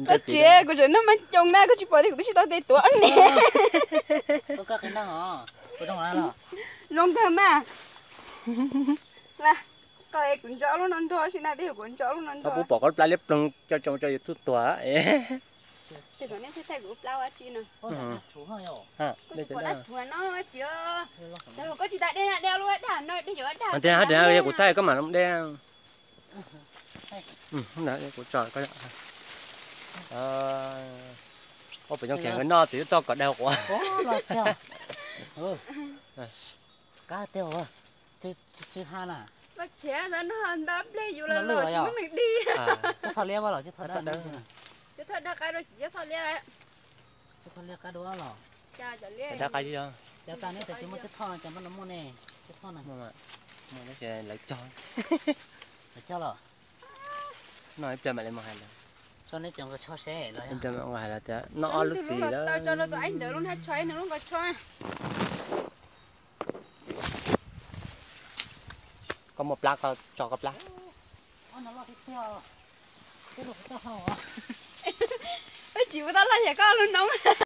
Có chế của nó mà chồng na có chỉ bỏ đi cũng chỉ tao tê tuổi nè. Có cái năng hả? Có trong đó. Long thơm mà. Là coi cuốn chó luôn ăn thôi, xin nào đi cuốn chó luôn ăn thôi. bố bỏ con pla lép lông cho chút tua. Thì còn nên sẽ thay của plau á chị nè. Chú hơi nhỏ. Ha, Có chỉ có đất của nó chưa. Đâu có chỉ tại đây là đeo luôn á, đàn nơi đi chỗ đàn. anh thấy đây của tay có mà nó đen. Không đấy của tròn có. Ô phải cho kẻ cái no thì cho cả đeo quá. Có là tiêu. Cá tiêu à. Chứ han à. Bác trẻ nó hơn đáp đi dù là lừa chúng mình đi. Chứ thôi lia bao lò chứ thôi đó. Chứ thôi đã cái rồi chỉ cho thôi lia đấy. Chứ thôi lia cá đó lò. Cha cho lia. Đã cái gì không? Giờ ta này thì chúng mới chứ thôi cho nó mua nè. Chứ thôi này. Mua nó sẽ lấy cho. Lấy cho lò. Nói em lại lên mà hay là. Cho nên chồng có cho xe rồi. Em cho ngoài là thế. Nó lúc gì đó. Tao cho nó tụi anh đỡ luôn hết chơi nó luôn có chơi. Có một lá cho cái lá. Nó lo tiếp theo. Cái đồ cái hò. Chỉ có tao là trẻ con luôn đúng.